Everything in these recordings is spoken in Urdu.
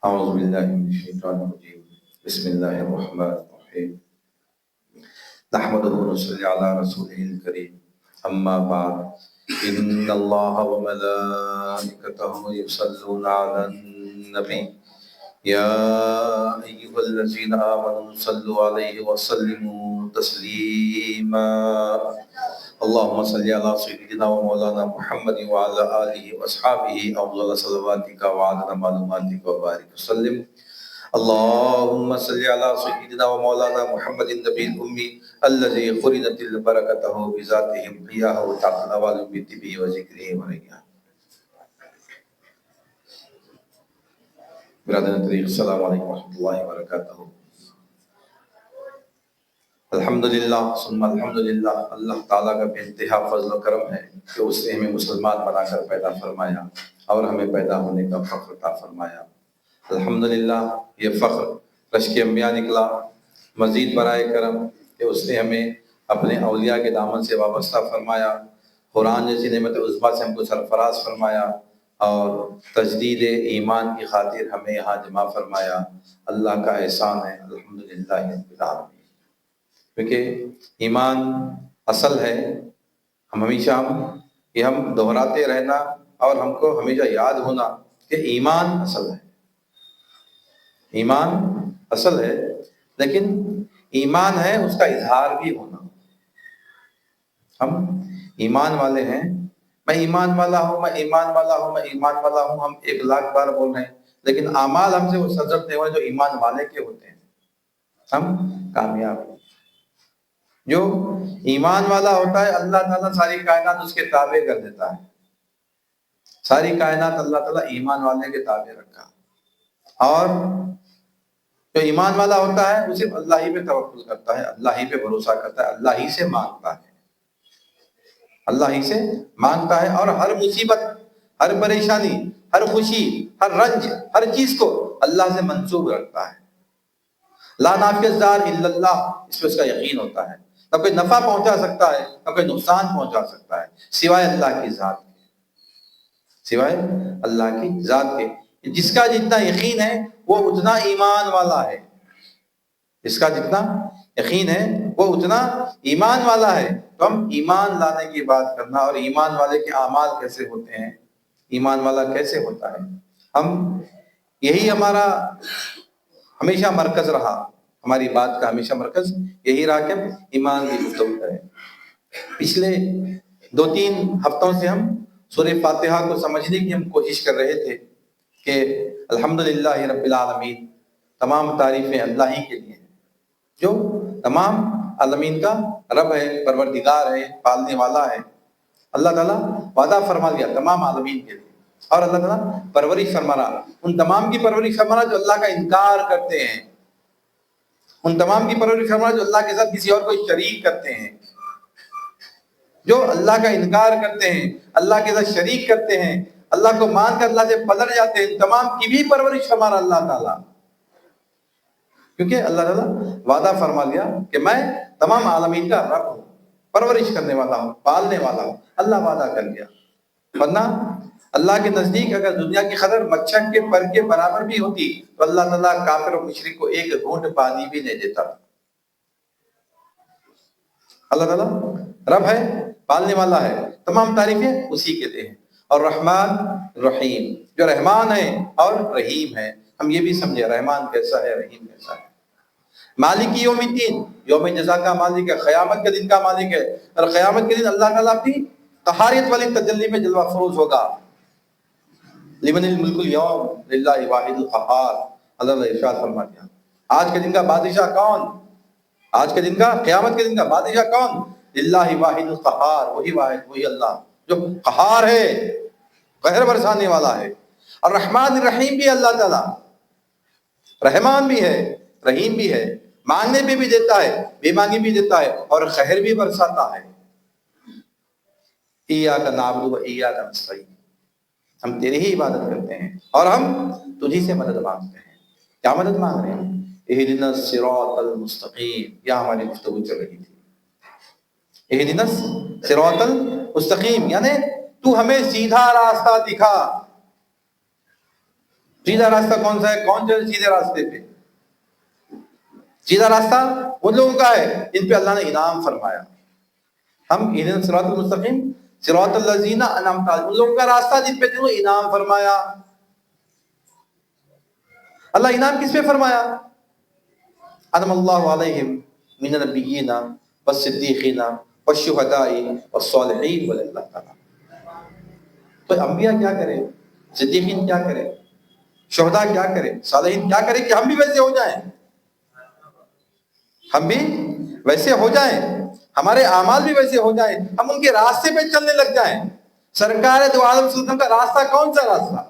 اعوذ باللہ من الشیطان الرجیم بسم اللہ الرحمن الرحیم نحمده ونصلی علی رسوله الکریم اما بعد ان اللہ وملائکته یصلون علی النبی یا ایها الذین آمنوا صلوا علیہ وسلموا تسلیما اللهم صل على سيدنا ومولانا محمد وعلى آله وأصحابه أفضل صلواتك وعدد معلوماتك وبارك وسلم اللهم صل على سيدنا ومولانا محمد النبي الأمي الذي قرنت البركته بذاتهم قياه وتعالى الأوال بتبه وذكره ورياه. برادران طریق السلام علیکم ورحمۃ اللہ وبرکاتہ. الحمدللہ ثم الحمدللہ، اللہ تعالیٰ کا بے انتہا فضل و کرم ہے کہ اس نے ہمیں مسلمان بنا کر پیدا فرمایا اور ہمیں پیدا ہونے کا فخر عطا فرمایا. الحمدللہ یہ فخر رشک انبیاء نکلا. مزید برائے کرم کہ اس نے ہمیں اپنے اولیاء کے دامن سے وابستہ فرمایا، قرآن جیسی نعمت عظمیٰ سے ہم کو سرفراز فرمایا اور تجدید ایمان کی خاطر ہمیں یہاں جمع فرمایا. اللہ کا احسان ہے، الحمدللہ رب العالمین. کیونکہ ایمان اصل ہے. ہم ہمیشہ ہم دہراتے رہنا اور ہم کو ہمیشہ یاد ہونا کہ ایمان اصل ہے. ایمان اصل ہے، لیکن ایمان ہے اس کا اظہار بھی ہونا. ہم ایمان والے ہیں، میں ایمان والا ہوں، میں ایمان والا ہوں، میں ایمان والا ہوں، ہم 1,00,000 بار بول رہے ہیں، لیکن اعمال ہم سے وہ سرزد نہیں ہوئے جو ایمان والے کے ہوتے ہیں. ہم کامیاب ہیں. جو ایمان والا ہوتا ہے اللہ تعالیٰ ساری کائنات اس کے تابع کر دیتا ہے. ساری کائنات اللہ تعالیٰ ایمان والے کے تابع رکھا. اور جو ایمان والا ہوتا ہے وہ صرف اللہ ہی پہ توکل کرتا ہے، اللہ ہی پہ بھروسہ کرتا ہے، اللہ ہی سے مانگتا ہے، اللہ ہی سے مانگتا ہے. اور ہر مصیبت، ہر پریشانی، ہر خوشی، ہر رنج، ہر چیز کو اللہ سے منسوب رکھتا ہے. لا نافع الضار الا اللہ، اس پہ اس کا یقین ہوتا ہے. نہ کوئی نفع پہنچا سکتا ہے، نہ کوئی نقصان پہنچا سکتا ہے سوائے اللہ کی ذات کے، سوائے اللہ کی ذات کے. جس کا جتنا یقین ہے وہ اتنا ایمان والا ہے. جس کا جتنا یقین ہے وہ اتنا ایمان والا ہے. تو ہم ایمان لانے کی بات کرنا اور ایمان والے کے اعمال کیسے ہوتے ہیں، ایمان والا کیسے ہوتا ہے، ہم یہی ہمارا ہمیشہ مرکز رہا. ہماری بات کا ہمیشہ مرکز یہی رہا کہ ہم ایمان کی گفتگو کریں. پچھلے 2-3 ہفتوں سے ہم سورہ فاتحہ کو سمجھنے کی ہم کوشش کر رہے تھے کہ الحمدللہ رب العالمین، تمام تعریفیں اللہ ہی کے لیے ہیں جو تمام عالمین کا رب ہے، پروردگار ہے، پالنے والا ہے. اللہ تعالیٰ وعدہ فرما لیا تمام عالمین کے لیے، اور اللہ تعالیٰ پرورش فرما رہا. ان تمام کی پرورش فرما رہا جو اللہ کا انکار کرتے ہیں، ان تمام کی پرورش فرما رہا جو اللہ کے ساتھ کسی اور کو شریک کرتے ہیں. جو اللہ کا انکار کرتے ہیں، اللہ کے ساتھ شریک کرتے ہیں، اللہ کو مان کر اللہ سے پلٹ جاتے ہیں، ان تمام کی بھی پرورش فرما رہا اللہ تعالیٰ. کیونکہ اللہ تعالیٰ وعدہ فرما لیا کہ میں تمام عالمین کا رب ہوں، پرورش کرنے والا ہوں، پالنے والا ہوں. اللہ وعدہ کر گیا. ورنہ اللہ کے نزدیک اگر دنیا کی قدر مچھر کے پر کے برابر بھی ہوتی تو اللہ تعالیٰ کافر و مشرک کو ایک گھونٹ پانی بھی نہیں دیتا. اللہ تعالیٰ رب ہے، پالنے والا ہے، تمام تعریفیں اسی کے لیے ہیں. اور رحمان رحیم، جو رحمان ہے اور رحیم ہے. ہم یہ بھی سمجھے رحمان کیسا ہے، رحیم کیسا ہے. مالک یوم الدین، یوم جزا کا مالک ہے، قیامت کے دن کا مالک ہے. اور قیامت کے دن اللہ تعالیٰ اپنی قہاریت والی تجلی میں جلوہ فروز ہوگا. لمن الملک اليوم للہ واحد القہار. اللہ ارشاد فرما دیا آج کے دن کا بادشاہ کون، آج کے دن کا، قیامت کے دن کا بادشاہ کون، للہ واحد القہار، وہی واحد، وہی اللہ جو قہار ہے، قہر برسانے والا ہے. اور رحمان الرحیم بھی اللہ تعالیٰ رحمان بھی ہے، رحیم بھی ہے. مانگنے پہ بھی دیتا ہے، بے مانگی بھی دیتا ہے، اور قہر بھی برساتا ہے. ایاک نعبد و ایاک نستعین، ہم تیری ہی عبادت کرتے ہیں اور ہم تجھی سے مدد مانگتے ہیں. کیا مدد مانگ رہے ہیں؟ اہدنا الصراط المستقیم. یا ہماری گفتگو چل رہی تھی اہدنا الصراط المستقیم، یعنی تو ہمیں سیدھا راستہ دکھا. سیدھا راستہ کون سا ہے؟ کون چلے سیدھے راستے پہ؟ سیدھا راستہ ان لوگوں کا ہے جن پہ اللہ نے انعام فرمایا. ہم اہدنا الصراط المستقیم صراط الذین انعمت علیہم، ان لوگوں کا راستہ جن پہ تمہیں انعام فرمایا. اللہ انعام کس پہ فرمایا؟ انعم اللہ علیہم من النبیین والصدیقین والشہداء والصالحین واللہ تعالی. تو انبیاء کیا کریں، صدیقین کیا کریں، شہداء کیا کریں، صالحین کیا کریں کہ ہم بھی ویسے ہو جائیں، ہم بھی ویسے ہو جائیں، ہمارے اعمال بھی ویسے ہو جائیں، ہم ان کے راستے پہ چلنے لگ جائیں. سرکار دو عالم صلی اللہ علیہ وسلم کا راستہ کون سا راستہ؟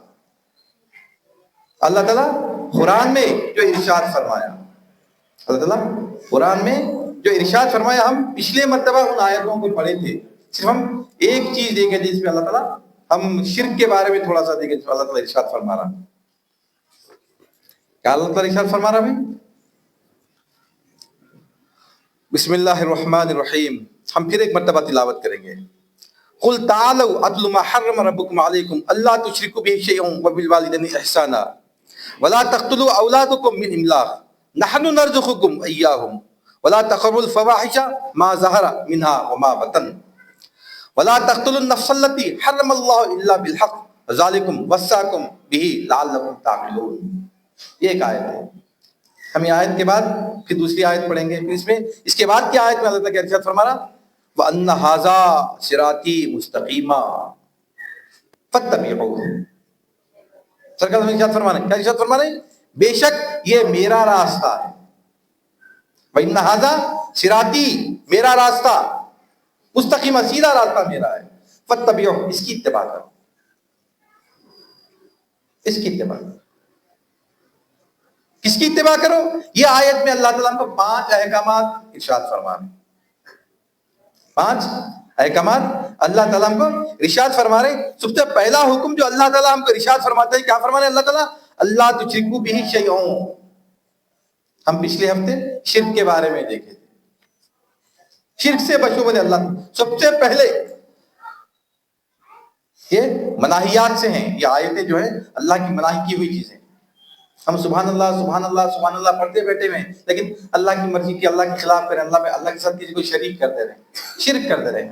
اللہ تعالیٰ قرآن میں جو ارشاد فرمایا، اللہ تعالیٰ قرآن میں جو ارشاد فرمایا، ہم پچھلے مرتبہ ان آیتوں کو پڑھے تھے. صرف ہم ایک چیز دیکھیں جس میں اللہ تعالیٰ ہم شرک کے بارے میں تھوڑا سا دیکھیں. اللہ تعالیٰ ارشاد فرما رہا، کیا اللہ تعالیٰ ارشاد فرما رہا ہے؟ بسم اللہ الرحمن الرحیم. ہم پھر ایک مرتبہ تلاوت کریں گے. قل تعالوا اتل ما حرم ربکم علیکم الا تشرکوا به شیئا وبالوالدین احسانا ولا تقتلوا اولادکم من املاق نحن نرزقکم ایاہم ولا تقربوا الفواحش ما ظہر منها وما بطن ولا تقتلوا النفس التي حرم اللہ الا بالحق ذالکم وصاکم به لعلکم تعقلون. یہ ایک آیت ہے. ہم یہ آیت کے بعد پھر دوسری آیت پڑھیں گے. پھر اس کے بعد کی آیت میں اللہ تعالیٰ ارشاد فرما رہا وَأَنَّ هَذَا صِرَاطِي مُسْتَقِيمًا فَاتَّبِعُوهُ. سرکار ہمیں ارشاد فرما رہے ہیں، کیا ارشاد فرما رہے ہیں؟ بے شک یہ میرا راستہ ہے. وَإِنَّ هَذَا صِرَاطِي، میرا راستہ، مستقیمہ سیدھا راستہ میرا ہے. فَاتَّبِعُوهُ، اس کی اتباع کرو، اس کی اتباع کرو. کس کی اتباع کرو؟ یہ آیت میں اللہ تعالیٰ کو 5 احکامات ارشاد فرما رہے ہیں. 5 احکامات اللہ تعالیٰ کو ارشاد فرما رہے ہیں. سب سے پہلا حکم جو اللہ تعالیٰ ہم کو ارشاد فرماتے ہیں، کیا فرما رہے ہیں اللہ تعالیٰ؟ اللہ تشرکوا بہ شیئا. ہم پچھلے ہفتے شرک کے بارے میں دیکھے تھے. شرک سے بچو بولے اللہ. سب سے پہلے یہ مناہیات سے ہیں. یہ آیتیں جو ہیں اللہ کی مناہی کی ہوئی چیزیں. ہم سبحان اللہ سبحان اللہ سبحان اللہ پڑھتے بیٹھے ہوئے ہیں، لیکن اللہ کی مرضی کی، اللہ کے خلاف کریں، اللہ کے ساتھ کسی کو شریک کرتے رہیں، شرک کرتے رہیں.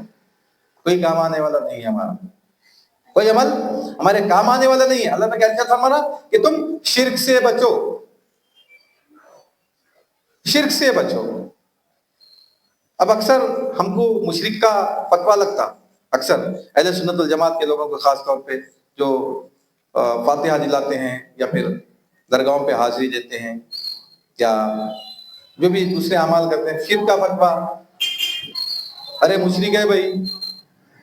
کوئی کام آنے والا نہیں ہے ہمارا، کوئی عمل ہمارے کام آنے والا نہیں ہے. اللہ نے کیا فرمایا کہ تم شرک سے بچو، شرک سے بچو. اب اکثر ہم کو مشرک کا فتویٰ لگتا، اکثر اہل سنت والجماعت کے لوگوں کو خاص طور پہ جو فاتحہ دلاتے ہیں یا پھر درگاہوں پہ حاضری دیتے ہیں یا جو بھی دوسرے اعمال کرتے ہیں، شرک کا فتویٰ. ارے مشرک ہے بھائی،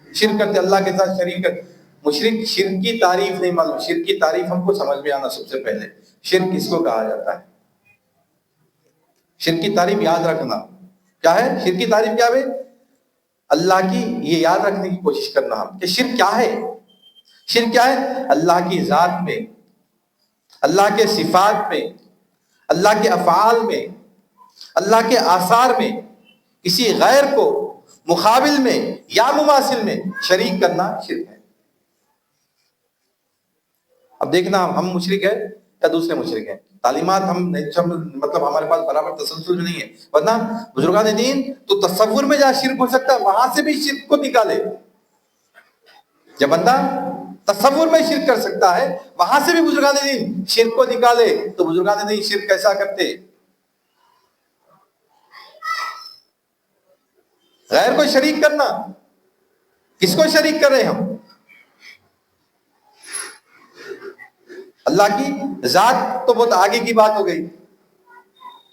شرک کرتے، اللہ کے ساتھ شریک کرتے. مشرک، شرک کی تعریف نہیں معلوم. شرک کی تعریف ہم کو سمجھ میں آنا سب سے پہلے. شرک کس کو کہا جاتا ہے؟ شرک کی تعریف یاد رکھنا کیا ہے. شرک کی تعریف کیا ہے؟ اللہ کی، یہ یاد رکھنے کی کوشش کرنا ہم کہ شرک کیا ہے. شرک کیا ہے؟ اللہ کی ذات میں، اللہ کے صفات میں، اللہ کے افعال میں، اللہ کے آثار میں کسی غیر کو مقابل میں یا مماثل میں شریک کرنا شرک ہے. اب دیکھنا ہم مشرک ہیں یا دوسرے مشرک ہیں. تعلیمات ہم مطلب ہمارے پاس برابر تسلسل میں نہیں ہے، ورنہ بزرگان دین تو تصور میں جہاں شرک ہو سکتا ہے وہاں سے بھی شرک کو نکالے. جب بندہ تصور میں شرک کر سکتا ہے وہاں سے بھی بزرگان دین شرک کو نکالے. تو بزرگان دین شرک کیسا کرتے؟ غیر کو شریک کرنا. کس کو شریک کر رہے ہیں ہم؟ اللہ کی ذات تو بہت آگے کی بات ہو گئی.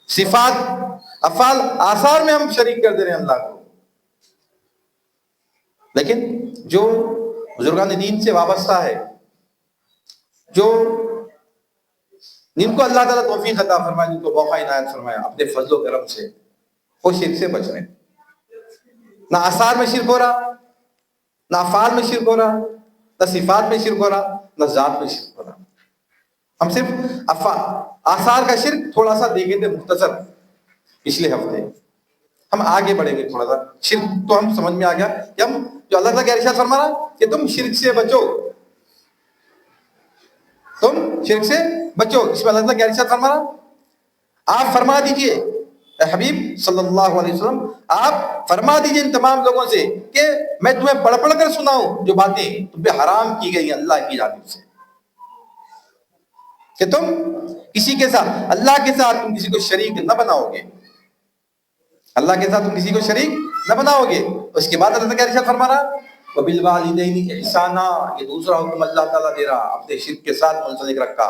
صفات، افعال، آثار میں ہم شریک کر دے رہے ہیں اللہ کو. لیکن جو بزرگان دین سے وابستہ ہے، جو جن کو اللہ تعالیٰ توفیق عطا فرمائے، جن کو موقع عنایت فرمایا اپنے فضل و کرم سے، وہ شرک سے بچ رہے ہیں. نہ آثار میں شرک ہو رہا، نہ افعال میں شرک ہو رہا، نہ صفات میں شرک ہو رہا، نہ ذات میں شرک ہو رہا. ہم صرف آثار کا شرک تھوڑا سا دیکھے تھے مختصر پچھلے ہفتے. ہم آگے بڑھیں گے تھوڑا سا. شرک تو ہم سمجھ میں آ گیا کہ ہم جو اللہ تعالیٰ کا ارشاد فرما رہا کہ تم شرک سے بچو. تم شرک سے بچو. اس میں اللہ تعالیٰ کیا ارشاد فرما رہا؟ آپ فرما دیجئے اے حبیب صلی اللہ علیہ وسلم، آپ فرما دیجئے ان تمام لوگوں سے کہ میں تمہیں پڑھ پڑھ کر سناؤں جو باتیں تم پہ حرام کی گئی اللہ کی جانب سے، کہ تم کسی کے ساتھ، اللہ کے ساتھ تم کسی کو شریک نہ بناؤ گے. اللہ کے ساتھ تم کسی کو شریک نہ بناؤ گے. اس کے بعد اللہ تعالیٰ کیا ارشاد فرما رہا؟ وَبِالْوَالِدَيْنِ إِحْسَانًا. یہ دوسرا حکم اللہ تعالیٰ دے رہا، اپنے شرک کے ساتھ منسلک رکھا.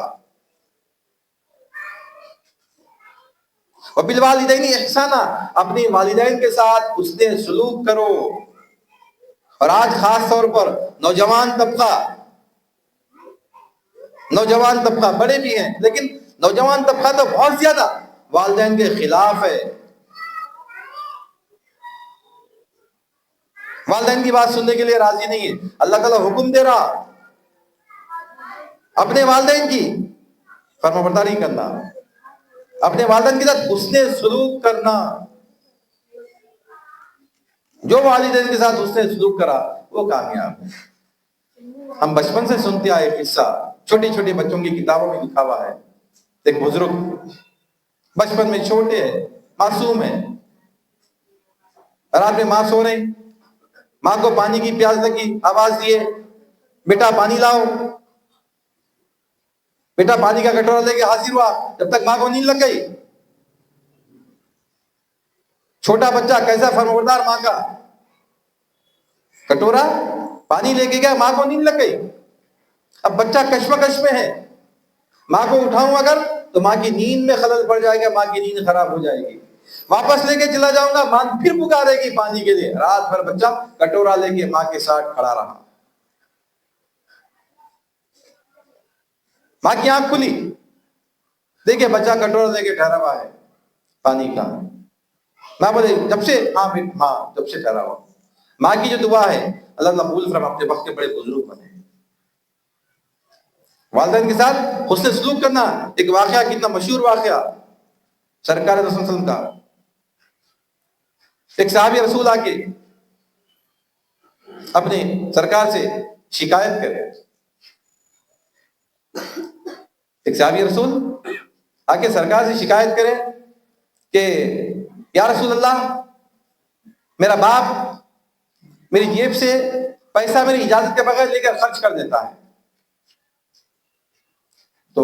وَبِالْوَالِدَيْنِ إِحْسَانًا. اپنے والدین کے ساتھ حسن سلوک کرو. اور آج خاص طور پر نوجوان طبقہ بڑے بھی ہیں، لیکن نوجوان طبقہ تو بہت زیادہ والدین کے خلاف ہے. والدین کی بات سننے کے لیے راضی نہیں ہے. اللہ تعالیٰ حکم دے رہا اپنے والدین کی فرمانبرداری کرنا، اپنے والدین کے ساتھ حسن سلوک کرنا. جو والدین کے ساتھ حسن سلوک کرا وہ کامیاب ہے. ہم بچپن سے سنتے آئے قصہ، چھوٹی چھوٹی بچوں کی کتابوں میں لکھا ہوا ہے. ایک بزرگ بچپن میں چھوٹے ہیں، معصوم ہیں، رات میں ماں سو رہی، ماں کو پانی کی پیاس لگی، آواز دیے بیٹا پانی لاؤ. بیٹا پانی کا کٹورا لے کے حاضر ہوا، جب تک ماں کو نیند لگ گئی. چھوٹا بچہ کیسا فرمانبردار، ماں کا کٹورا پانی لے کے گیا، ماں کو نیند لگ گئی. اب بچہ کشمکش میں ہے، ماں کو اٹھاؤں اگر تو ماں کی نیند میں خلل پڑ جائے گا، ماں کی نیند خراب ہو جائے گی. واپس لے کے چلا جاؤں گا، ماں پھر پکارے گی پانی کے لیے. رات بھر بچہ کٹورا لے کے ماں کے ساتھ کھڑا رہا. ماں کی آنکھ کھلی، دیکھے بچہ کٹورا لے کے ٹھہرا ہوا ہے پانی کا. ماں بولے جب سے، ہاں جب سے ٹھہرا ہوا. ماں کی جو دعا ہے اللہ تعالیٰ قبول فرما. اپنے وقت کے بڑے بزرگ بنے. والدین کے ساتھ حسن سلوک کرنا. ایک واقعہ، کتنا مشہور واقعہ سرکار رسول صلی اللہ علیہ وسلم کا. ایک صحابی رسول آ کے اپنے سرکار سے شکایت کرے. ایک صحابی رسول آ کے سرکار سے شکایت کرے کہ یا رسول اللہ، میرا باپ میری جیب سے پیسہ میری اجازت کے بغیر لے کر خرچ کر دیتا ہے. تو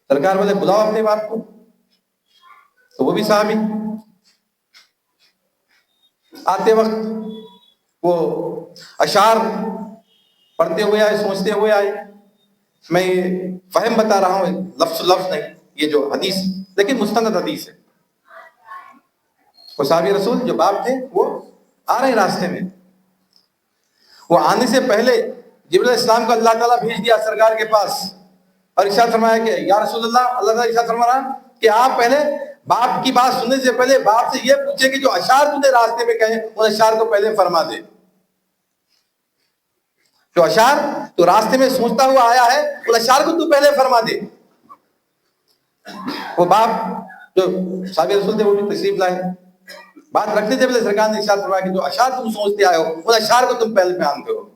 سرکار بولے بلاؤ اپنے باپ کو. تو وہ بھی صحابی آتے وقت وہ اشعار پڑھتے ہوئے آئے، سوچتے ہوئے آئے. میں یہ فہم بتا رہا ہوں، لفظ لفظ نہیں، یہ جو حدیث لیکن مستند حدیث ہے. وہ صحابی رسول جو باپ تھے وہ آ رہے راستے میں. وہ آنے سے پہلے جبرائیل علیہ السلام کو اللہ تعالیٰ بھیج دیا سرکار کے پاس، اور ارشاد فرمایا کہ یا رسول اللہ، اللہ تعالیٰ ارشاد فرما رہا کہ آپ پہلے باپ کی بات سننے سے پہلے باپ سے یہ پوچھے کہ جو اشعار تو نے راستے میں کہے ان اشعار کو پہلے فرما دے. جو اشعار تو راستے میں سوچتا ہوا آیا ہے ان اشعار کو تو پہلے فرما دے. وہ باپ جو صحابی رسول تھے وہ بھی تشریف لائے. بات رکھنے سے پہلے سرکار نے ارشاد فرمایا کہ جو اشعار تم سوچتے آئے ہو ان اشعار کو تم پہلے بیان کرو.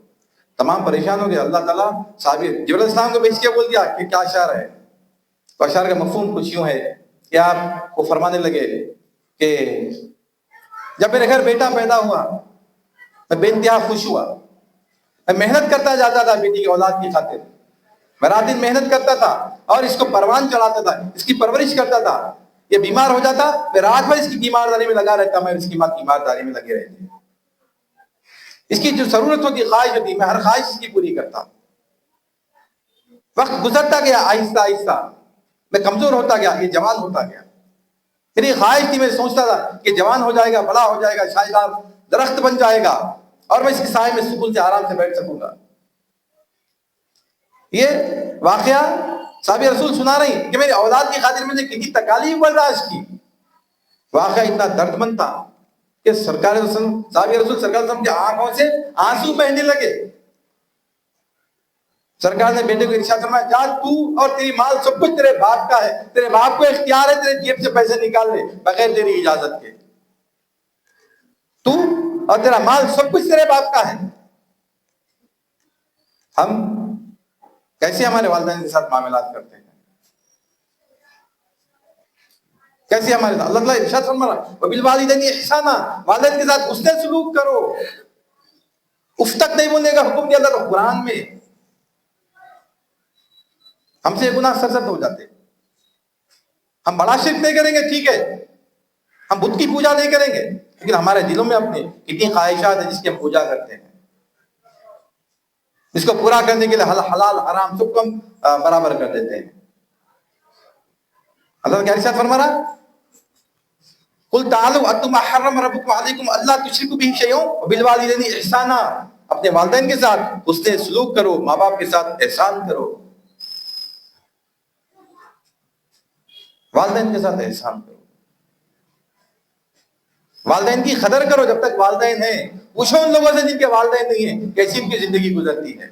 تمام پریشان ہو گئے. اللہ تعالیٰ صحابی جبرائیل علیہ السلام کو بھیج کے بول دیا کہ کیا اشعار ہے. تو اشعار کا مفہوم کچھ یوں ہے کہ آپ کو فرمانے لگے کہ جب میرے گھر بیٹا پیدا ہوا میں بے انتہا خوش ہوا. میں محنت کرتا جاتا تھا بیٹی کی اولاد کی خاطر. میں رات دن محنت کرتا تھا اور اس کو پروان چڑھاتا تھا، اس کی پرورش کرتا تھا. یہ بیمار ہو جاتا میں رات بھر اس کی تیمارداری میں لگا رہتا، میں اس کی ماں تیمارداری میں لگے رہتے. اس کی جو ضرورت ہوتی، خواہش ہوتی، میں ہر خواہش اس کی پوری کرتا. وقت گزرتا گیا، آہستہ آہستہ میں کمزور ہوتا گیا، یہ جوان ہوتا گیا. میری خواہش تھی، میں سوچتا تھا کہ جوان ہو جائے گا، بڑا ہو جائے گا، شاہدار درخت بن جائے گا اور میں اس کے سائے میں سکون سے آرام سے بیٹھ سکوں گا. یہ واقعہ صحابی رسول سنا رہی کہ میری اولاد کی خاطر میں نے کتنی تکالیف برداشت کی. واقعہ اتنا درد مند تھا کہ صحابی رسول سرکار وسلم کی آنکھوں سے آنسو بہنے لگے. سرکار نے بیٹے کو ارشاد فرمایا جا تو اور تیری مال سب کچھ تیرے باپ کا ہے، تیرے باپ کو اختیار ہے تیرے جیب سے پیسے نکال لے بغیر تیری اجازت کے. تو اور تیرا مال سب کچھ تیرے باپ کا ہے. ہم کیسے ہمارے والدین کے ساتھ معاملات کرتے ہیں، کیسے ہمارے ساتھ؟ اللہ تعالیٰ ارشاد فرما رہا ہے وبالوالدین احسانا، والدین کے ساتھ حسن سلوک کرو. اف تک نہیں بولنے کا حکم دیا اللہ قرآن میں. ہم سے گناہ سرزد ہو جاتے. ہم بڑا شرک نہیں کریں گے ٹھیک ہے، ہم بت کی پوجا نہیں کریں گے، لیکن ہمارے دلوں میں اپنے کتنی خواہشات ہیں جس کی ہم پوجا کرتے ہیں، اس کو پورا کرنے کے لیے حلال حرام سب کو ہم برابر کر دیتے ہیں. اللہ کیا ارشاد فرما رہا قل تعالوا اتل ما حرم ربکم علیکم الا تشرکوا به شیئا وبالوالدین احسانا، اپنے والدین کے ساتھ حسن سلوک کرو، ماں باپ کے ساتھ احسان کرو، والدین کے ساتھ احسان کرو، والدین کی قدر کرو. جب تک والدین ہیں پوچھو ان لوگوں سے جن کے والدین نہیں ہیں کیسی ان کی زندگی گزرتی ہے،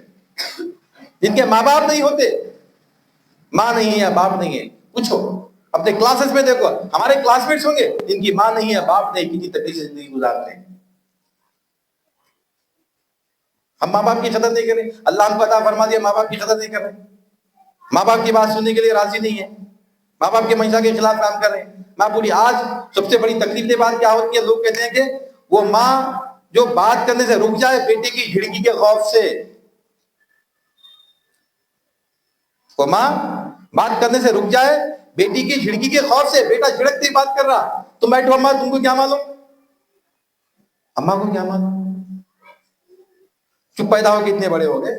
جن کے ماں باپ نہیں ہوتے، ماں نہیں ہے یا باپ نہیں ہے. پوچھو اپنے کلاسز میں، دیکھو ہمارے کلاس میٹس ہوں گے جن کی ماں نہیں ہے باپ نہیں، کتنی تکلیف سے زندگی گزارتے ہیں. ہم ماں باپ کی قدر نہیں کریں. اللہ ہم کو عطا فرما دیا، ماں باپ کی قدر نہیں کر رہے، ماں باپ کی بات سننے کے لیے راضی نہیں ہے، ماں باپ کے منشا کے خلاف کام کر رہے ہیں. ماں پوری آج سب سے بڑی تکلیف دہ بات کیا ہوتی ہے، لوگ کہتے ہیں کہ وہ ماں جو بات کرنے سے رک جائے بیٹے کی جھڑکی کے خوف سے، وہ ماں بات کرنے سے رک جائے بیٹی کی جھڑکی کے خوف سے. بیٹا جھڑکتے ہی بات کر رہا، تم بیٹھو اماں تم کو کیا معلوم، اماں کو کیا معلوم. چپ پیدا ہو کے اتنے بڑے ہو گئے.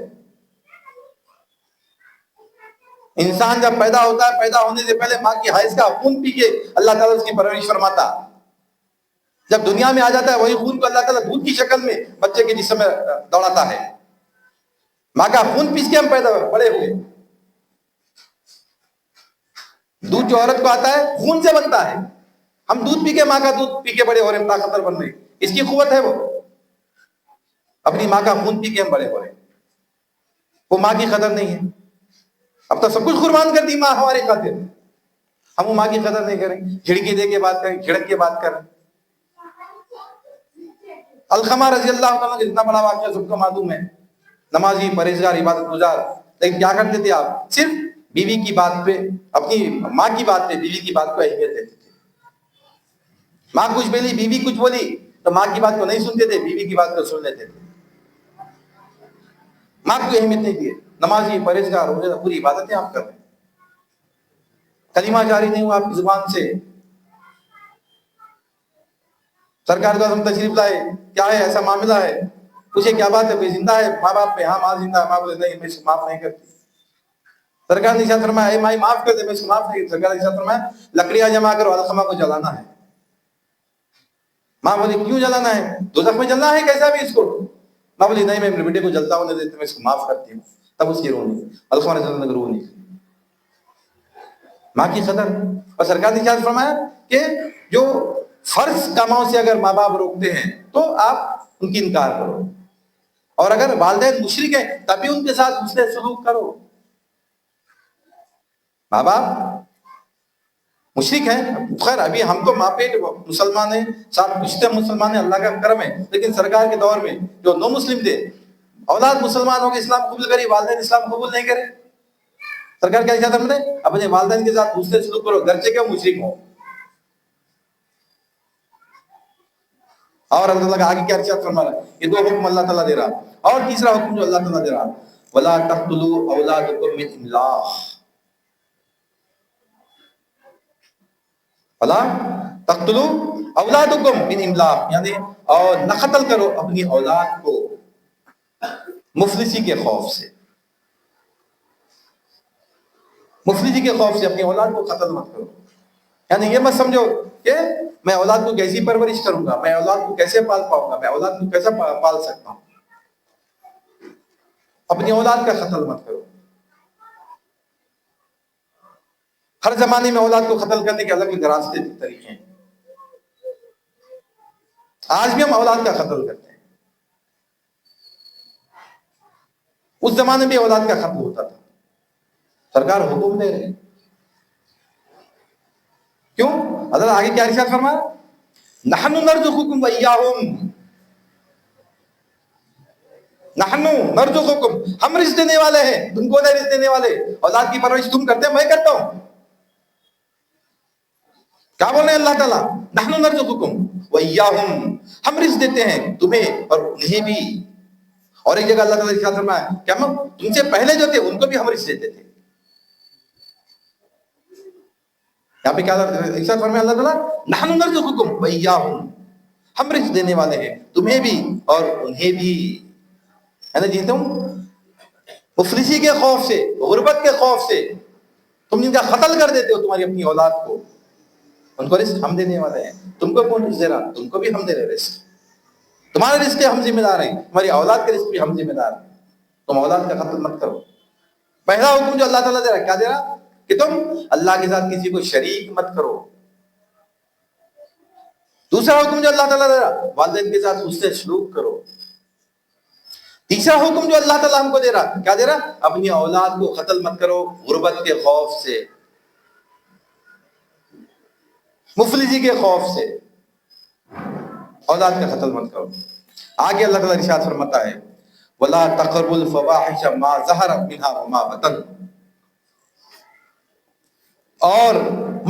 انسان جب پیدا ہوتا ہے پیدا ہونے سے پہلے ماں کی حیض کا خون پی کے اللہ تعالیٰ اس کی پرورش فرماتا. جب دنیا میں آ جاتا ہے وہی خون کو اللہ تعالیٰ دودھ کی شکل میں بچے کے جسم میں دوڑاتا ہے. ماں کا خون پیس کے ہم پیدا بڑے ہوئے. دودھ جو عورت کو آتا ہے خون سے بنتا ہے. ہم دودھ پی کے ماں کا دودھ پی کے بڑے ہو رہے ہیں، طاقتور بن رہے ہیں. اس کی قوت ہے، وہ اپنی ماں کا خون پی کے ہم بڑے ہو رہے ہیں. وہ ماں کی قدر نہیں ہے. اب تو سب کچھ قربان کر دی ماں ہمارے خاطر، ہم وہ ماں کی قدر نہیں کریں. جھڑکی دے کے بات کریں، جھڑک کے بات کریں. علقمہ رضی اللہ عنہ کا اتنا بڑا واقعہ سب کو معلوم ہے. نمازی، پرہیزگار، عبادت گزار، لیکن کیا کرتے تھے آپ؟ صرف بیوی کی بات پہ، اپنی ماں کی بات پہ بیوی کی بات کو اہمیت دیتے تھے. ماں کچھ بولی بیوی کچھ بولی تو ماں کی بات کو نہیں سنتے تھے، بیوی کی بات کو سن لیتے تھے. ماں کو اہمیت نہیں دیے. نمازی، پرہیزگار، روزہ، پوری عبادتیں آپ کر رہے ہیں، کلمہ جاری نہیں ہوا آپ کی زبان سے. سرکار کو ہم تشریف لائے، کیا ہے ایسا معاملہ ہے، پوچھے کیا بات ہے، کوئی زندہ ہے؟ ماں باپ پہ، ہاں ماں زندہ ہے. ماں بولے نہیں میں اس کو معاف نہیں کرتی. سرکار نے ارشاد فرمایا اے مائی معاف کر دے، میں اس کو معاف نہیں. سرکار نے ارشاد فرمایا لکڑیاں جمع کرو، علقمہ کو جلانا ہے. ماں بولی کیوں جلانا ہے؟ دوزخ میں جلنا ہے کیسا بھی اس کو. ماں بولی نہیں میں میرے بیٹے کو جلتا ہونے دیتی، میں اس کو معاف کرتی ہوں. تب اس کی روح نہیں، علقمہ نے روح نہیں. ماں کی قدر. اور سرکار نے ارشاد فرمایا کہ جو فرض کاموں سے اگر ماں باپ روکتے ہیں تو آپ ان کی انکار کرو، اور اگر والدین مشرک ہیں تبھی ان کے ساتھ حسن سلوک کرو. ماں باپ مشرک ہیں، خیر ابھی ہم تو ماں پیٹ مسلمان ہیں، ساتھ پشتے مسلمان ہیں، اللہ کا کرم ہے. لیکن سرکار کے دور میں جو نو مسلم تھے، اولاد مسلمان ہو کے اسلام قبول کری، والدین اسلام قبول نہیں کرے. سرکار کیا ارشاد فرماتے ہیں اپنے والدین کے ساتھ حسن سلوک کرو گرچہ کہ مشرک ہو. اور اللہ کا آگے کیا ارشاد فرما رہا ہے؟ یہ دو حکم اللہ تعالیٰ دے رہا. اور تیسرا حکم جو اللہ تعالیٰ دے رہا وَلَا تَقْتُلُوا أَوْلَادَكُمْ مِنْ إِمْلَاقٍ، وَلَا تَقْتُلُوا أَوْلَادَكُمْ مِنْ إِمْلَاقٍ، یعنی اور نہ قتل کرو اپنی اولاد کو مفلسی کے خوف سے. مفلسی کے خوف سے اپنی اولاد کو قتل مت کرو. یعنی یہ مت سمجھو کہ میں اولاد کو کیسی پرورش کروں گا، میں اولاد کو کیسے پال پاؤں گا، میں اولاد کو کیسے پال سکتا ہوں. اپنی اولاد کا قتل مت کرو. ہر زمانے میں اولاد کو قتل کرنے کے الگ الگ راستے طریقے ہیں. آج بھی ہم اولاد کا قتل کرتے ہیں. اس زمانے میں اولاد کا قتل ہوتا تھا. سرکار حکم دے رہے. کیوں؟ اللہ آگے کیا ارشاد فرمایا نحن نرزقکم وإیاہم، نحنو نرزقکم، ہم رزق دینے والے ہیں، تم کو نہیں رزق دینے والے، اولاد کی پرورش تم کرتے میں کرتا ہوں. کیا بول رہے ہیں اللہ تعالیٰ؟ نحنو نرزقکم وإیاہم، ہم رزق دیتے ہیں تمہیں اور انہیں بھی. اور ایک جگہ اللہ تعالیٰ نے ارشاد فرمایا کہ ہم تم سے پہلے جو تھے ان کو بھی ہم رزق دیتے تھے. یہاں پہ کیا ارشاد فرمایا اللہ تعالیٰ؟ نحنو نرزقکم وإیاہم، ہم رزق دینے والے ہیں تمہیں بھی اور انہیں بھی. ہے نا جی، تم مفلسی کے خوف سے، غربت کے خوف سے تم جن کا قتل کر دیتے ہو تمہاری اپنی اولاد کو، ان کو رزق ہم دینے والے ہیں. تم کو کون رزق دے رہا؟ تم کو بھی ہم دے رہے رزق. تمہارے رزق کے ہم ذمہ دار ہیں، تمہاری اولاد کے رزق بھی ہم ذمہ دار ہیں. تم اولاد کا قتل مت کرو. پہلا حکم جو اللہ تعالیٰ دے رہا کیا دے رہا؟ کہ تم اللہ کے ساتھ کسی کو شریک مت کرو. دوسرا حکم جو اللہ تعالیٰ دے رہا، والدین کے ساتھ حسن سلوک کرو. تیسرا حکم جو اللہ تعالیٰ ہم کو دے رہا کیا دے رہا؟ اپنی اولاد کو قتل مت کرو غربت کے خوف سے، مفلسی کے خوف سے اولاد کا قتل مت کرو. آگے اللہ تعالیٰ ارشاد فرماتا ہے وَلَا تَقْرَبُوا الْفَوَاحِشَ مَا ظَهَرَ مِنْهَا وَمَا بَطَنَ، اور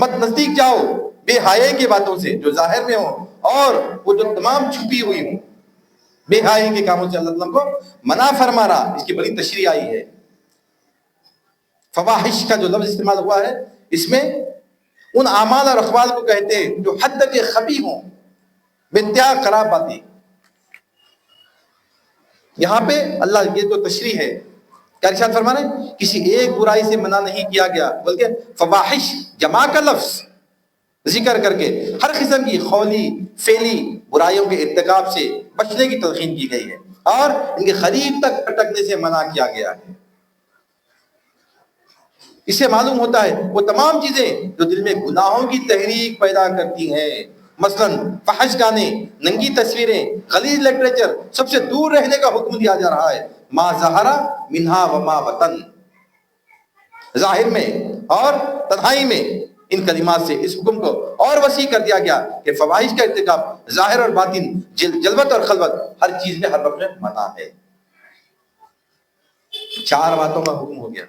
مت نزدیک جاؤ بے حیائی کی باتوں سے جو ظاہر میں ہوں اور وہ جو تمام چھپی ہوئی ہوں. بے حیائی کے کاموں سے اللہ تعالیٰ کو منع فرما رہا. اس کی بڑی تشریح آئی ہے. فواحش کا جو لفظ استعمال ہوا ہے اس میں ان اعمال اور اقوال کو کہتے ہیں جو حد کے خبی ہوں، بے انتہا خراب باتیں. یہاں پہ اللہ یہ جو تشریح ہے کیا ارشاد فرما رہے ہیں؟ کسی ایک برائی سے منع نہیں کیا گیا بلکہ فواحش جمع کا لفظ ذکر کر کے ہر قسم کی قولی فعلی برائیوں کے ارتکاب سے بچنے کی تلقین کی گئی ہے اور ان کے قریب تک پھٹکنے سے منع کیا گیا ہے. اس سے معلوم ہوتا ہے وہ تمام چیزیں جو دل میں گناہوں کی تحریک پیدا کرتی ہیں، مثلا فحش گانے، ننگی تصویریں، غلیظ لٹریچر، سب سے دور رہنے کا حکم دیا جا رہا ہے. ما ظہر منہا وما بطن، ظاہر میں اور تنہائی میں ان کلمات سے اس حکم کو اور وسیع کر دیا گیا کہ فواحش کا ارتکاب ظاہر اور باطن، جلوت اور خلوت، ہر چیز میں ہر وقت میں منع ہے. 4 باتوں کا حکم ہو گیا.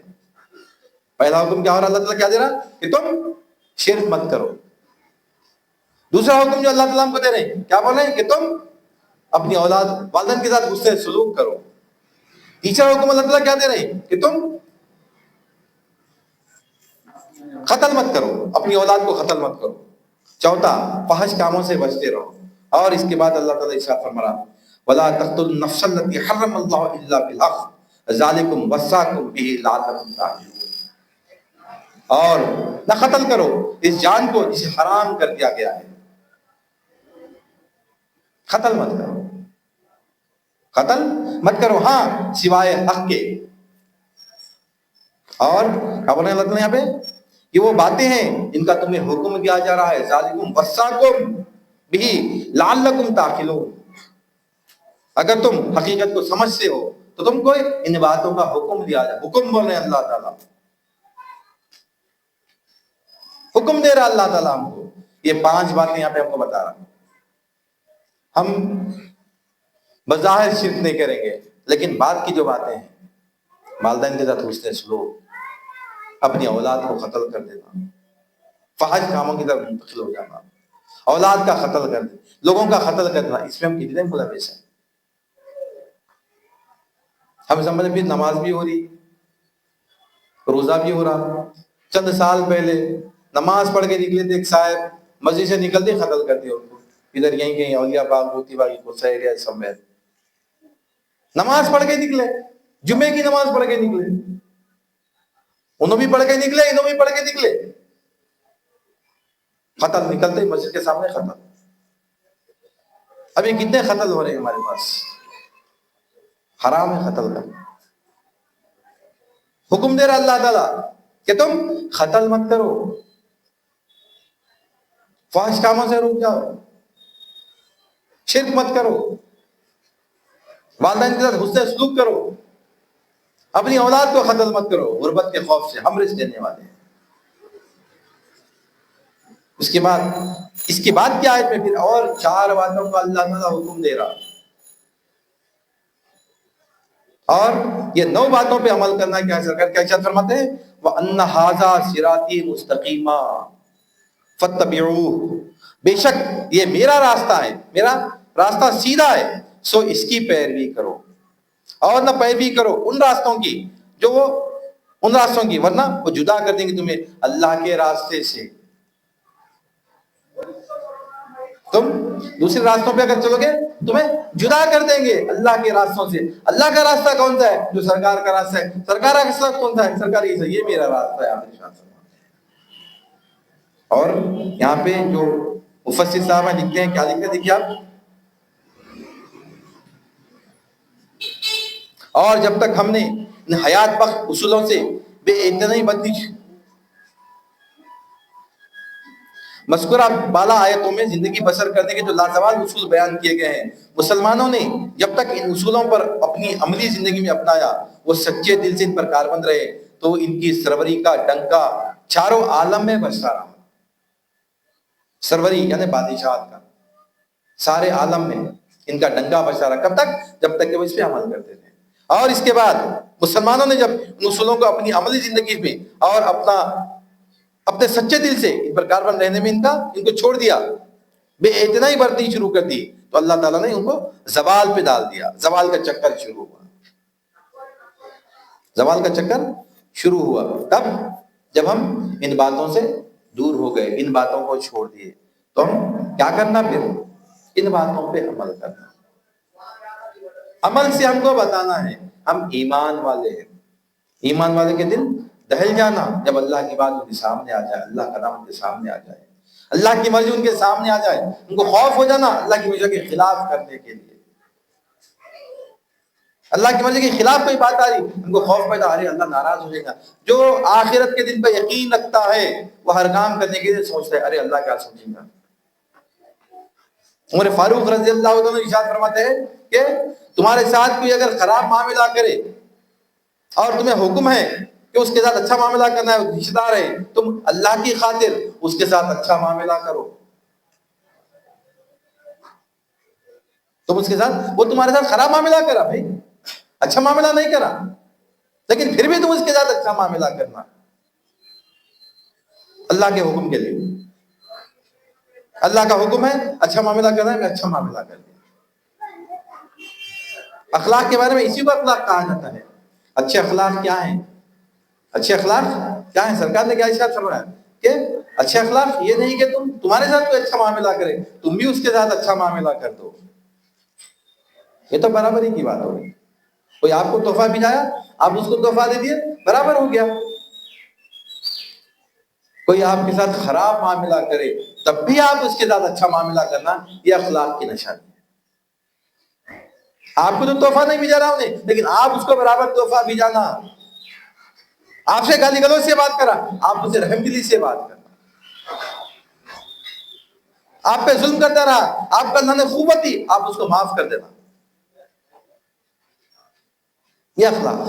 پہلا حکم کیا ہو رہا؟ اللہ تعالیٰ کیا دے رہا کہ تم شرک مت کرو. دوسرا حکم جو اللہ تعالیٰ ہم کو دے رہے ہیں کیا بول رہے ہیں کہ تم اپنی اولاد والدین کے ساتھ حسن سلوک کرو. تیسرا حکم اللہ تعالیٰ کیا دے رہے ہیں کہ تم قتل مت کرو، اپنی اولاد کو قتل مت کرو. چوتھا فحش کاموں سے بچتے رہو. اور اس کے بعد اللہ تعالیٰ ارشاد فرما رہا وَلَا تَقْتُلُوا النَّفْسَ الَّتِي حَرَّمَ اللَّهُ إِلَّا بِالْحَقِّ ذَلِكُمْ وَصَّاكُمْ بِهِ لَعَلَّكُمْ تَعْقِلُونَ، اور نہ قتل کرو اس جان کو جسے حرام کر دیا گیا ہے. قتل مت کرو، قتل مت کرو، ہاں سوائے حق کے. اور کیا بول رہے ہیں اللہ تعالیٰ یہاں پہ کہ وہ باتیں ہیں جن کا تمہیں حکم دیا جا رہا ہے ذالکم وصاکم بھی لعلکم تعقلون. اگر تم حقیقت کو سمجھتے ہو تو تم کو ان باتوں کا حکم دیا جائے. حکم بول رہے ہیں اللہ تعالیٰ، حکم دے رہا اللہ تعالیٰ ہم کو. یہ 5 باتیں یہاں پہ ہم کو بتا رہا. ہم بظاہر شرک نہیں کریں گے لیکن بعد کی جو باتیں ہیں، والدین کے ساتھ حسن سلوک، اپنی اولاد کو قتل کر دینا، فحش کاموں کی طرف منتقل ہو جانا، اولاد کا قتل کر دینا، لوگوں کا قتل کرنا، اس میں ہم کتنے ملوث ہیں. ہم سمجھ بھی نماز بھی ہو رہی، روزہ بھی ہو رہا. چند سال پہلے نماز پڑھ کے نکلے تھے، ایک صاحب مسجد سے نکلتے قتل کر دیا ان کو. ادھر یہیں کہیں اولیاء باغ موتی باغ کوسا ایریا سب میں نماز پڑھ کے نکلے، جمعے کی نماز پڑھ کے نکلے، انہوں بھی پڑھ کے نکلے، انہوں بھی پڑھ کے نکلے، قتل نکلتے ہی مسجد کے سامنے قتل. ابھی کتنے قتل ہو رہے ہیں ہمارے پاس. حرام ہے قتل کرنا. حکم دے رہا اللہ تعالیٰ کہ تم قتل مت کرو، فحش کاموں سے رک جاؤ، شرک مت کرو، والدین کے ساتھ حسن سلوک کرو، اپنی اولاد کو قتل مت کرو غربت کے خوف سے، ہم رزق دینے والے ہیں. اس کے بعد کیا آیت میں پھر اور 4 باتوں کا اللہ تعالیٰ حکم دے رہا. اور یہ 9 باتوں پہ عمل کرنا کیا ہے؟ سرکار کیا ارشاد فرماتے ہیں؟ وَأَنَّ هَذَا صِرَاطِي مُسْتَقِيمًا فَاتَّبِعُوهُ، بے شک یہ میرا راستہ ہے، میرا راستہ سیدھا ہے، سو اس کی پیروی کرو، اور نہ پیروی کرو ان راستوں کی جو وہ ان راستوں کی، ورنہ وہ جدا کر دیں گے تمہیں اللہ کے راستے سے۔ تم دوسرے راستوں پہ اگر چلو گے تمہیں جدا کر دیں گے اللہ کے راستوں سے۔ اللہ کا راستہ کون سا ہے؟ جو سرکار کا راستہ ہے۔ سرکار کا راستہ کون سا ہے؟ سرکار یہ میرا راستہ ہے، آپ ارشاد فرمائیں۔ اور یہاں پہ جو مفسر صاحب ہیں لکھتے ہیں، کیا لکھتے ہیں دیکھیے آپ، اور جب تک ہم نے ان حیات بخش اصولوں سے بے اتنائی بندش مذکورہ بالا آیتوں میں زندگی بسر کرنے کے جو لازوال اصول بیان کیے گئے ہیں، مسلمانوں نے جب تک ان اصولوں پر اپنی عملی زندگی میں اپنایا، وہ سچے دل سے ان پر کاربند رہے، تو ان کی سروری کا ڈنکا چاروں عالم میں بجتا رہا۔ سروری یعنی بادشاہت کا، سارے عالم میں ان کا ڈنکا بجتا رہا۔ کب تک؟ جب تک کہ وہ اس پہ عمل کرتے تھے۔ اور اس کے بعد مسلمانوں نے جب ان اصولوں کو اپنی عملی زندگی میں اور اپنے سچے دل سے ان پر کاربند رہنے میں ان کو چھوڑ دیا، بے اعتنائی برتنی شروع کر دی، تو اللہ تعالیٰ نے ان کو زوال پہ ڈال دیا۔ زوال کا چکر شروع ہوا۔ زوال کا چکر شروع ہوا تب جب ہم ان باتوں سے دور ہو گئے، ان باتوں کو چھوڑ دیے، تو ہم کیا کرنا؟ پھر ان باتوں پہ عمل کرنا۔ عمل سے ہم کو بتانا ہے ہم ایمان والے ہیں۔ ایمان والے کے دل دہل جانا جب اللہ کی بات ان کے سامنے آ جائے، اللہ کا نام ان کے سامنے آ جائے، اللہ کی مرضی ان کے سامنے آ جائے، ان کو خوف ہو جانا اللہ کی مرضی کے خلاف کرنے کے لیے۔ اللہ کی مرضی کے خلاف کوئی بات آ رہی، ان کو خوف پیدا، ارے اللہ ناراض ہو جائے گا۔ جو آخرت کے دن پہ یقین رکھتا ہے وہ ہر کام کرنے کے لیے سوچتا ہے، ارے اللہ کیا سوچے گا۔ عمر فاروق رضی اللہ عنہ ارشاد فرماتے ہیں کہ تمہارے ساتھ کوئی اگر خراب معاملہ کرے اور تمہیں حکم ہے کہ اس کے ساتھ اچھا معاملہ کرنا ہے، رشتہ دار ہے، تم اللہ کی خاطر اس کے ساتھ اچھا معاملہ کرو۔ تم اس کے ساتھ، وہ تمہارے ساتھ خراب معاملہ کرا بھائی، اچھا معاملہ نہیں کرا، لیکن پھر بھی تم اس کے ساتھ اچھا معاملہ کرنا اللہ کے حکم کے لیے۔ اللہ کا حکم ہے اچھا معاملہ کرنا ہے، میں اچھا معاملہ کر دیا۔ اخلاق کے بارے میں اسی کو اخلاق کہا جاتا ہے۔ اچھے اخلاق کیا ہیں؟ اچھے اخلاق کیا ہیں؟ سرکار نے کیا ارشاد فرمایا کہ اچھے اخلاق یہ نہیں کہ تمہارے ساتھ کوئی اچھا معاملہ کرے تم بھی اس کے ساتھ اچھا معاملہ کر دو۔ یہ تو برابری کی بات ہوگی۔ کوئی آپ کو تحفہ بھیجایا، آپ اس کو تحفہ دے دیے، برابر ہو گیا۔ کوئی آپ کے ساتھ خراب معاملہ کرے تب بھی آپ اس کے ساتھ اچھا معاملہ کرنا، یہ اخلاق کی نشانی ہے۔ آپ کو تو تحفہ نہیں بھیجا رہا انہیں، لیکن آپ اس کو برابر تحفہ بھیجانا۔ آپ سے گالی گلوچ سے بات کرا، آپ اسے رحم دلی سے بات کرنا۔ آپ پہ ظلم کرتا رہا، آپ کا اللہ نے خوبت دی، آپ اس کو معاف کر دینا۔ یہ اخلاق،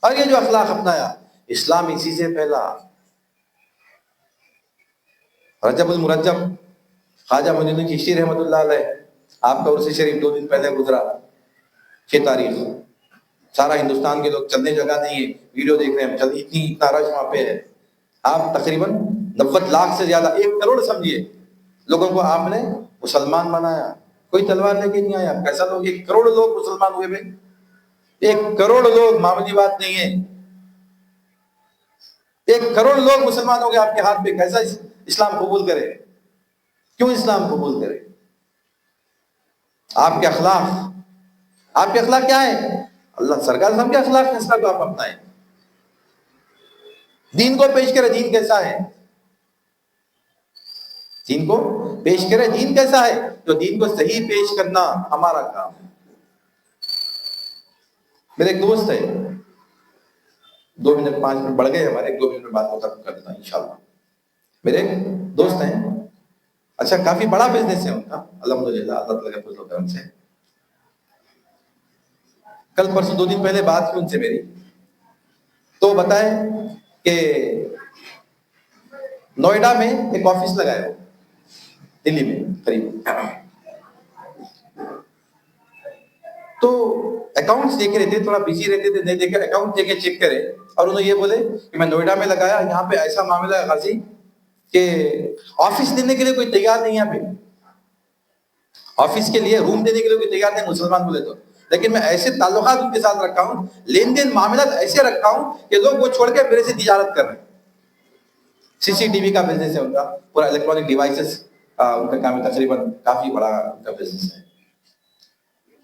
اور یہ جو اخلاق اپنایا اسلام اسی سے پھیلا۔ رجب المرجب خواجہ معین الدین چشتی رحمۃ اللہ علیہ، آپ کا عرس شریف 2 دن پہلے گزرا، 6 تاریخ۔ سارا ہندوستان کے لوگ چلنے جگہ نہیں ہے، ویڈیو دیکھ رہے ہیں، اتنا رش وہاں پہ ہے۔ آپ تقریباً 90 لاکھ سے زیادہ، 1 کروڑ سمجھیے لوگوں کو آپ نے مسلمان بنایا۔ کوئی تلوار لے کے نہیں آیا، کیسا لوگ 1 کروڑ لوگ مسلمان ہوئے بھائی، 1 کروڑ لوگ، معمولی بات نہیں ہے۔ 1 کروڑ لوگ مسلمان ہو گئے آپ کے ہاتھ پہ، کیسا اسلام قبول کرے؟ کیوں اسلام قبول کرے؟ آپ کے اخلاق کیا ہے؟ اللہ سرکار صاحب کے اخلاق کیسا کو آپ اپنائیں، دین کو پیش کرے، دین کیسا ہے؟ دین کو پیش کرے، دین کیسا ہے؟ تو دین کو صحیح پیش کرنا ہمارا کام ہے۔ میرے ایک دوست ہے، 2 منٹ 5 منٹ بڑھ گئے ہمارے، 2 منٹ میں بات کو ختم کر دیتا ہوں انشاءاللہ۔ میرے ایک دوست ہیں، اچھا کافی بڑا بزنس ہے ان کا الحمدللہ، اللہ تعالیٰ کا فضل و کرم سے۔ کل پرسوں 2 دن پہلے بات کی ان سے میری، تو بتائے کہ نوئیڈا میں ایک آفس لگایا ہو، دلی میں قریب، تو اکاؤنٹس دیکھ رہے تھے, تھوڑا بزی رہتے تھے, نہیں دیکھے اکاؤنٹ دیکھے چیک کرے, اور انہوں یہ بولے کہ میں نوئیڈا میں لگایا, یہاں پہ ایسا معاملہ ہے غازی کہ آفس دینے کے لیے کوئی تیار نہیں, یہاں پہ آفس کے لیے روم دینے کے لیے کوئی تیار نہیں مسلمان بولے تو, لیکن میں ایسے تعلقات ان کے ساتھ رکھا ہوں, لین دین معاملات ایسے رکھا ہوں کہ لوگ وہ چھوڑ کے میرے سے تجارت کر رہے ہیں. سی سی ٹی وی کا بزنس ہے ان کا, پورا الیکٹرانک ڈیوائسز ان کا کام ہے, تقریباً کافی بڑا ان کا بزنس ہے.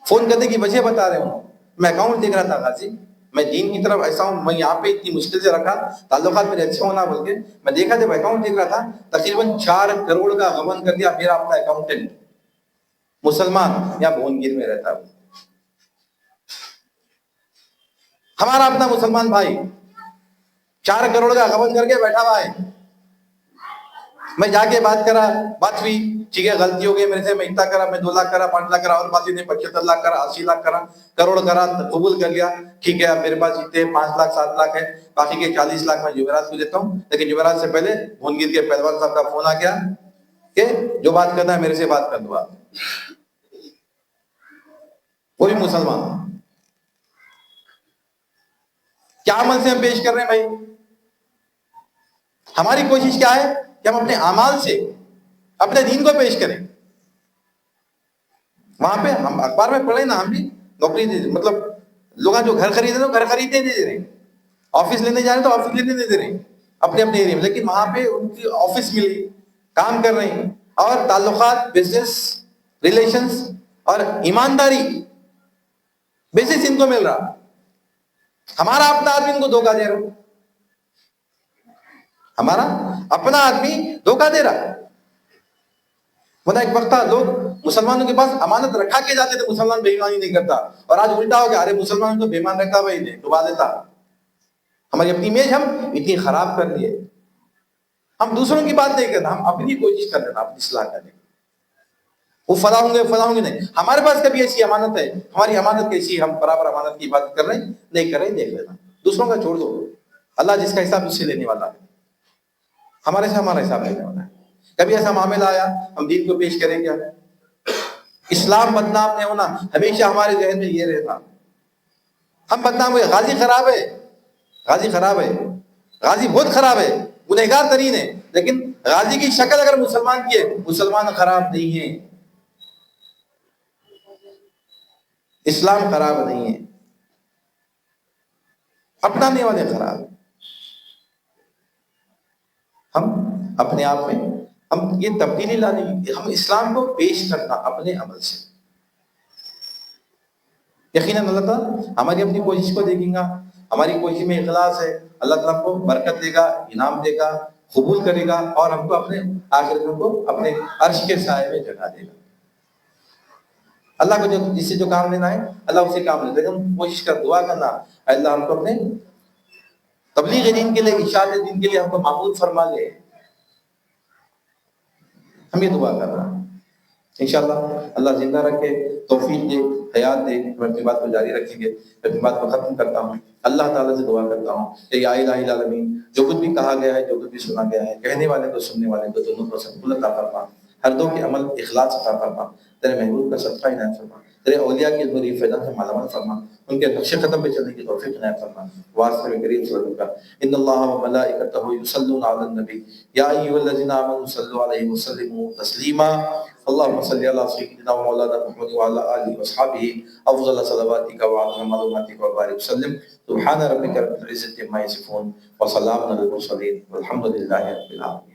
فون کرنے کی وجہ بتا رہے ہوں, میں اکاؤنٹ دیکھ رہا تھا غازی, میں دین کی طرف ایسا ہوں, میں یہاں پہ اتنی مشکل سے رکھا, تعلقات میرے اچھے ہونا بول کے میں دیکھا, جب اکاؤنٹ دیکھ رہا تھا تقریباً 4 کروڑ کا غبن کر دیا میرا اپنا اکاؤنٹنٹ, مسلمان, یہاں بھونگیر میں رہتا. ہمارا اپنا مسلمان بھائی 4 کروڑ کا غبن کر کے بیٹھا ہوا ہے. میں جا کے بات کرا, بات ہوئی, ٹھیک ہے غلطی ہو گئی میرے سے, میں اتنا کرا, میں 2 لاکھ کرا, 5 لاکھ کرا, اور باقی نے 75 لاکھ کرا, 80 لاکھ کرا, کروڑ کرا, قبول کر لیا, ٹھیک ہے اب میرے پاس اتنے 5 لاکھ 7 لاکھ ہے, باقی کے 40 لاکھ میں جمعرات کو دیتا ہوں. لیکن جمعرات سے پہلے بھونگیر کے پہلوان صاحب کا فون آ گیا کہ جو بات کرنا ہے میرے سے بات کر دو آپ. وہ بھی مسلمان. کیا عمل سے ہم پیش کر رہے ہیں بھائی؟ ہماری کوشش کیا ہے کہ ہم اپنے اعمال سے اپنے دین کو پیش کریں. وہاں پہ ہم اخبار میں پڑھے نا, ہم بھی نوکری دے, مطلب لوگ جو گھر خریدے تو گھر خریدنے نہیں دے رہے, آفس لینے جا رہے تو آفس لینے نہیں دے رہے اپنے اپنے ایریا میں, لیکن وہاں پہ ان کی آفس ملی, کام کر رہے ہیں, اور تعلقات, بزنس ریلیشنز اور ایمانداری بزنس ان کو مل رہا. ہمارا اپنا آدمی ان کو دھوکہ دے رہا, ہمارا اپنا آدمی دھوکہ دے رہا. ورنہ ایک وقت تھا لوگ مسلمانوں کے پاس امانت رکھا کے جاتے تھے, مسلمان بے ایمانی نہیں کرتا, اور آج الٹا ہو گیا, ارے مسلمان تو بے ایمان رکھتا بھائی نے ڈبا دیتا. ہماری اپنی امیج ہم اتنی خراب کر لیے, ہم دوسروں کی بات نہیں کرنا, ہم اپنی کوشش کر لینا اپنی اصلاح کرنے کی. وہ فلاں ہوں گے نہیں, ہمارے پاس کبھی ایسی امانت ہے, ہماری امانت کیسی, ہم برابر امانت کی بات کر رہے ہیں نہیں کر رہے ہیں, دیکھ لینا, دوسروں کا چھوڑ دو, اللہ جس کا حساب اس سے لینے والا ہے, ہمارے سے ہمارا حساب لینے والا ہے. کبھی ایسا معاملہ آیا ہم دین کو پیش کریں کیا؟ اسلام بدنام نہیں ہونا ہمیشہ ہمارے ذہن میں یہ رہتا. ہم بدنام ہوئے, غازی خراب ہے, غازی خراب ہے, غازی بہت خراب ہے, گنہگار ترین ہے, لیکن غازی کی شکل اگر مسلمان کی ہے, مسلمان خراب نہیں ہے, اسلام خراب نہیں ہے, اپنانے والے خراب. ہم اپنے آپ میں ہم یہ تبدیلی لانے, ہم اسلام کو پیش کرنا اپنے عمل سے. یقیناً اللہ تعالیٰ ہماری اپنی کوشش کو دیکھیں گا, ہماری کوشش میں اخلاص ہے, اللہ تعالیٰ کو برکت دے گا, انعام دے گا, قبول کرے گا, اور ہم کو اپنے آخرت کو اپنے عرش کے سائے میں جگہ دے گا. اللہ کو جس سے جو کام لینا ہے اللہ اسے کام لے, ہم کوشش کر دعا کرنا, اللہ ہم کو اپنے تبلیغ دین کے لیے, اشاعت دین کے لیے ہم کو معمول فرما لے. ہم یہ دعا کر رہا ہیں انشاءاللہ اللہ زندہ رکھے, توفیق دے, حیات دے, ہم اپنی بات کو جاری رکھیں گے. میں اپنی بات کو ختم کرتا ہوں, اللہ تعالیٰ سے دعا کرتا ہوں کہ یا الہ العالمین, جو کچھ بھی کہا گیا ہے, جو کچھ بھی سنا گیا ہے, کہنے والے کو سننے والے کو دونوں کو سنکول عطا فرما, ہر دو کے عمل اخلاص عطا فرما, تیرے محبوب کا صدقہ عنایت فرما, تیرے اولیاء کی نوری فیضان سے مالا مال فرما, ان کے نقش قدم پہ چلنے کی توفیق عنایت فرما. واسطے میں کریم صلی اللہ علیہ وسلم, ان اللہ و ملائکتہ یصلون علی النبی یا ایھا الذین آمنوا صلوا علیہ وسلموا تسلیما. اللهم صل على سيدنا ومولانا محمد وعلى اله وصحبه افضل صلواتك وعلى معلوماتك وبارك وسلم. سبحان ربك رب العزة عما يصفون وسلام على المرسلين والحمد لله رب العالمين.